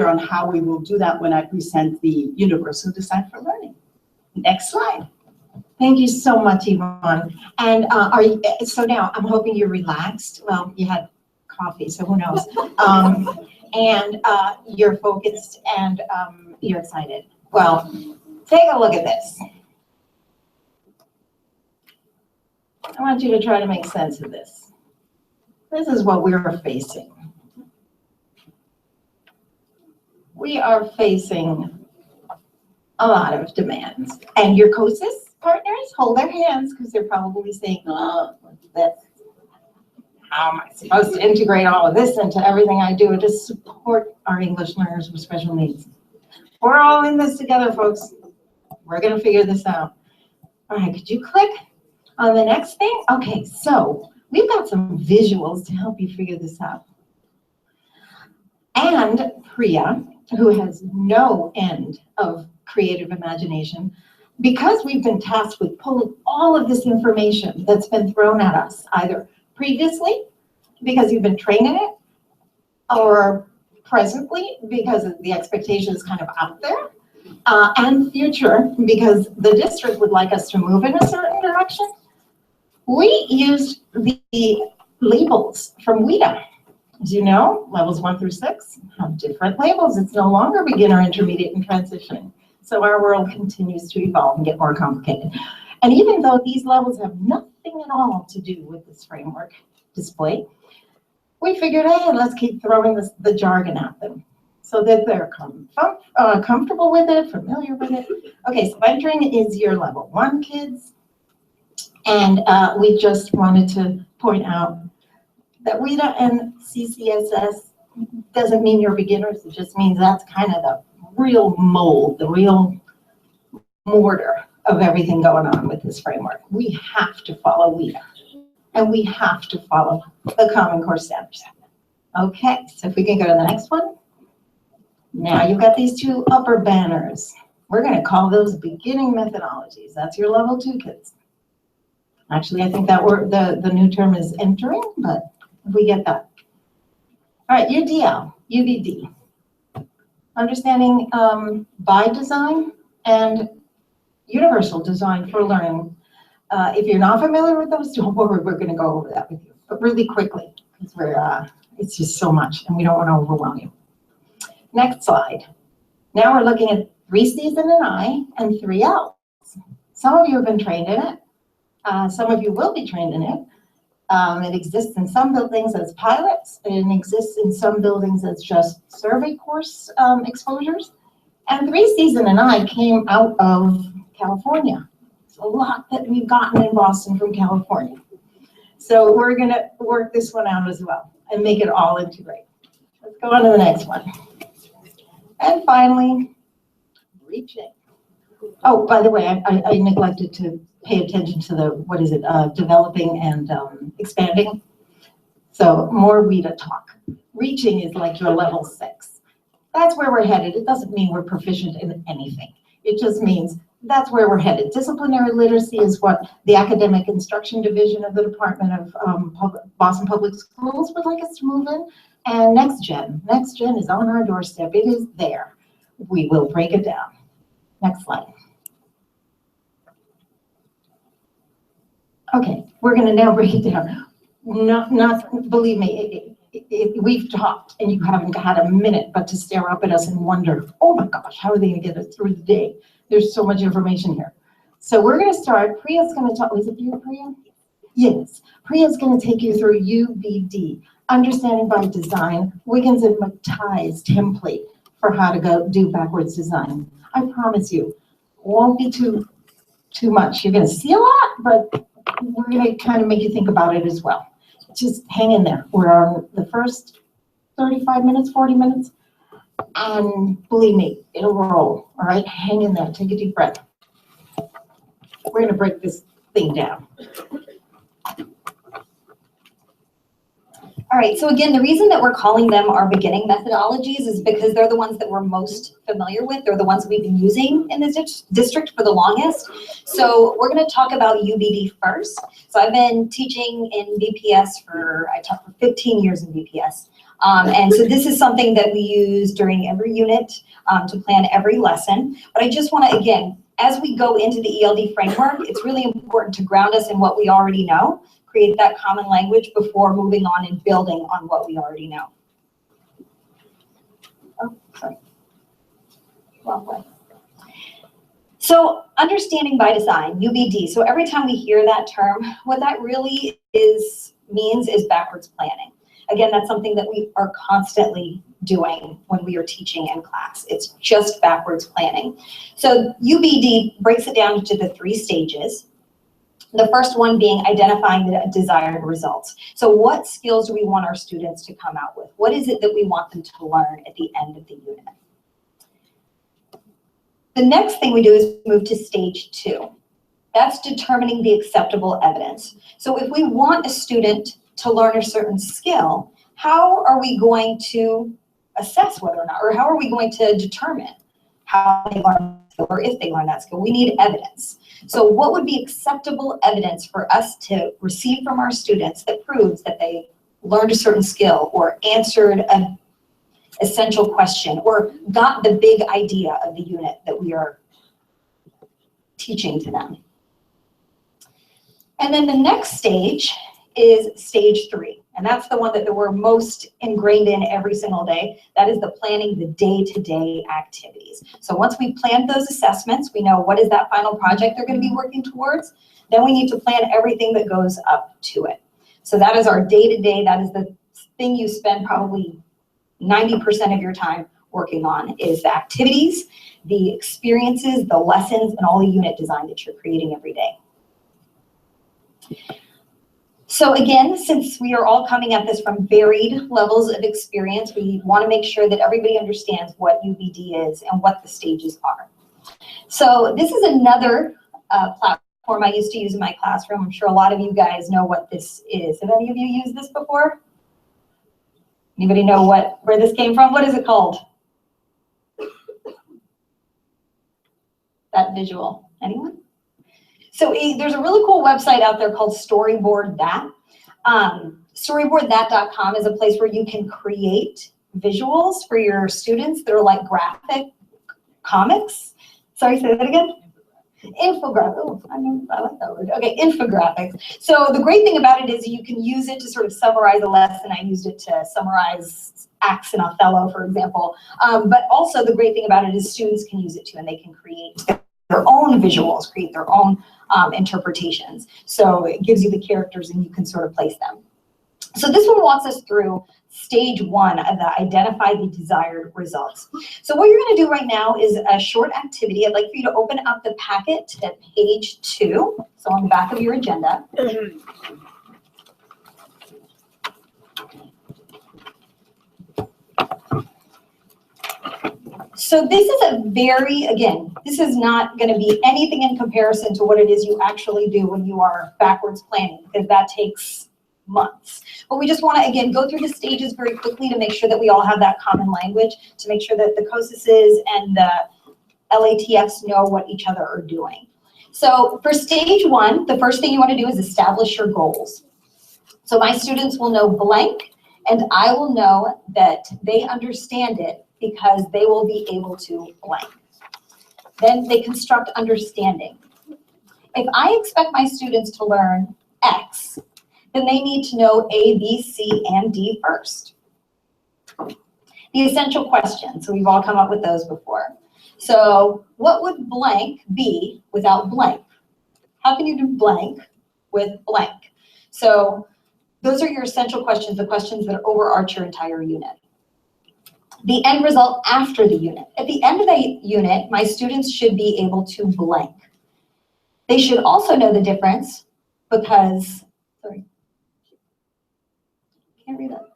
further on how we will do that when I present the universal design for learning. Next slide. Thank you so much, Yvonne. And so now I'm hoping you're relaxed. Well, you had coffee, so who knows? And you're focused and you're excited. Well, take a look at this. I want you to try to make sense of this. This is what we're facing. We are facing a lot of demands. And your COSESS partners hold their hands because they're probably saying, oh, what's this? How am I supposed to integrate all of this into everything I do to support our English learners with special needs? We're all in this together, folks. We're going to figure this out. All right, could you click on the next thing? Okay, so we've got some visuals to help you figure this out. And Priya, who has no end of creative imagination, because we've been tasked with pulling all of this information that's been thrown at us, either previously, because you've been trained in it, or presently, because the expectation is kind of out there, and future, because the district would like us to move in a certain direction. We used the labels from WIDA. As you know, levels 1 through 6 have different labels. It's no longer beginner, intermediate, and transition. So our world continues to evolve and get more complicated. And even though these levels have nothing at all to do with this framework display, we figured, hey, let's keep throwing the jargon at them so that they're comfortable with it, familiar with it. Okay, so entering is your level 1 kids. And we just wanted to point out that WIDA and CCSS doesn't mean you're beginners. It just means that's kind of the real mold, the real mortar of everything going on with this framework. We have to follow WIDA, and we have to follow the Common Core Standards. Okay, so if we can go to the next one. Now you've got these two upper banners. We're going to call those beginning methodologies. That's your level 2 kids. Actually, I think that the new term is entering, but if we get that. All right, UDL, UBD. Understanding by design and universal design for learning. If you're not familiar with those, don't worry, we're going to go over that with you, but really quickly, because it's just so much and we don't want to overwhelm you. Next slide. Now we're looking at 3 C's and an I and 3 L's. Some of you have been trained in it. Some of you will be trained in it. It exists in some buildings as pilots. It exists in some buildings as just survey course exposures. And 3 C's and an I came out of California. It's a lot that we've gotten in Boston from California. So we're going to work this one out as well and make it all integrate. Let's go on to the next one. And finally, reaching. Oh, by the way, I neglected to pay attention to the, developing and expanding. So more WIDA talk. Reaching is like your level 6. That's where we're headed. It doesn't mean we're proficient in anything. It just means that's where we're headed. Disciplinary literacy is what the Academic Instruction Division of the Department of Boston Public Schools would like us to move in. And Next Gen is on our doorstep. It is there. We will break it down. Next slide. Okay, we're going to now break it down. Not believe me, we've talked and you haven't had a minute but to stare up at us and wonder, oh my gosh, how are they going to get us through the day? There's so much information here. So we're going to start. Priya's going to talk. Was it you, Priya? Yes. Priya's going to take you through UBD, Understanding by Design, Wiggins and McTighe's template for how to go do backwards design. I promise you, it won't be too much. You're going to see a lot, but we're going to kind of make you think about it as well. Just hang in there. We're on the first 35 minutes, 40 minutes, and believe me, it'll roll. All right, hang in there. Take a deep breath. We're going to break this thing down. All right, so again, the reason that we're calling them our beginning methodologies is because they're the ones that we're most familiar with. They're the ones that we've been using in this district for the longest. So we're going to talk about UBD first. So I've been teaching in BPS I taught for 15 years in BPS. And so this is something that we use during every unit to plan every lesson. But I just want to, again, as we go into the ELD framework, it's really important to ground us in what we already know, create that common language before moving on and building on what we already know. Oh, sorry. Wrong way. So understanding by design, UBD. So every time we hear that term, what that really means is backwards planning. Again, that's something that we are constantly doing when we are teaching in class. It's just backwards planning. So UBD breaks it down into the 3 stages. The first one being identifying the desired results. So what skills do we want our students to come out with? What is it that we want them to learn at the end of the unit? The next thing we do is move to stage 2. That's determining the acceptable evidence. So if we want a student to learn a certain skill, how are we going to assess whether or not, or how are we going to determine how they learn or if they learn that skill? We need evidence. So what would be acceptable evidence for us to receive from our students that proves that they learned a certain skill or answered an essential question or got the big idea of the unit that we are teaching to them? And then the next stage is stage 3. And that's the one that we're most ingrained in every single day. That is the planning the day-to-day activities. So once we plan those assessments, we know what is that final project they're going to be working towards. Then we need to plan everything that goes up to it. So that is our day-to-day. That is the thing you spend probably 90% of your time working on, is the activities, the experiences, the lessons, and all the unit design that you're creating every day. So again, since we are all coming at this from varied levels of experience, we want to make sure that everybody understands what UBD is and what the stages are. So this is another platform I used to use in my classroom. I'm sure a lot of you guys know what this is. Have any of you used this before? Anybody know where this came from? What is it called? That visual, anyone? So there's a really cool website out there called Storyboard That. Storyboardthat.com is a place where you can create visuals for your students that are like graphic comics. Sorry, say that again? Infographics. Oh, I like that word. Okay, infographics. So the great thing about it is you can use it to sort of summarize a lesson. I used it to summarize acts in Othello, for example. But also the great thing about it is students can use it too, and they can create their own visuals, create their own interpretations. So it gives you the characters and you can sort of place them. So this one walks us through stage 1 of the identify the desired results. So what you're going to do right now is a short activity. I'd like for you to open up the packet to page 2, so on the back of your agenda. So this is a very, again, this is not going to be anything in comparison to what it is you actually do when you are backwards planning, because that takes months. But we just want to, again, go through the stages very quickly to make sure that we all have that common language, to make sure that the COSESS and the LATFs know what each other are doing. So for stage 1, the first thing you want to do is establish your goals. So my students will know blank, and I will know that they understand it because they will be able to blank. Then they construct understanding. If I expect my students to learn X, then they need to know A, B, C, and D first. The essential questions, so we've all come up with those before. So what would blank be without blank? How can you do blank with blank? So those are your essential questions, the questions that overarch your entire unit. The end result after the unit. At the end of the unit, my students should be able to blank. They should also know the difference because, sorry, can't read that.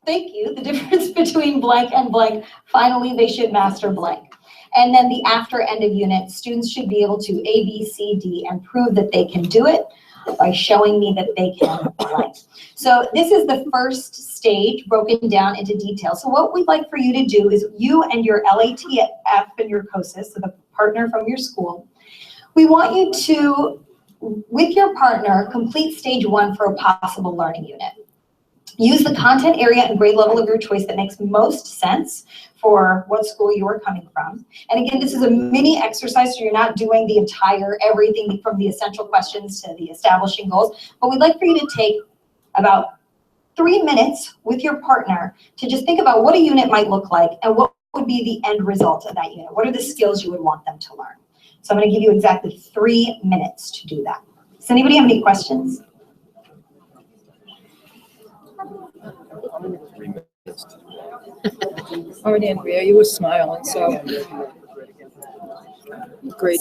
Thank you. The difference between blank and blank. Finally, they should master blank. And then the after end of unit, students should be able to A, B, C, D, and prove that they can do it by showing me that they can blank. So this is the first stage broken down into detail. So what we'd like for you to do is you and your LATF and your COSESS, so the partner from your school, we want you to, with your partner, complete stage 1 for a possible learning unit. Use the content area and grade level of your choice that makes most sense for what school you are coming from. And again, this is a mini exercise, so you're not doing the entire everything from the essential questions to the establishing goals, but we'd like for you to take about 3 minutes with your partner to just think about what a unit might look like and what would be the end result of that unit. What are the skills you would want them to learn? So I'm going to give you exactly 3 minutes to do that. Does anybody have any questions? 3 minutes. All right, Andrea, you were smiling, so. Great.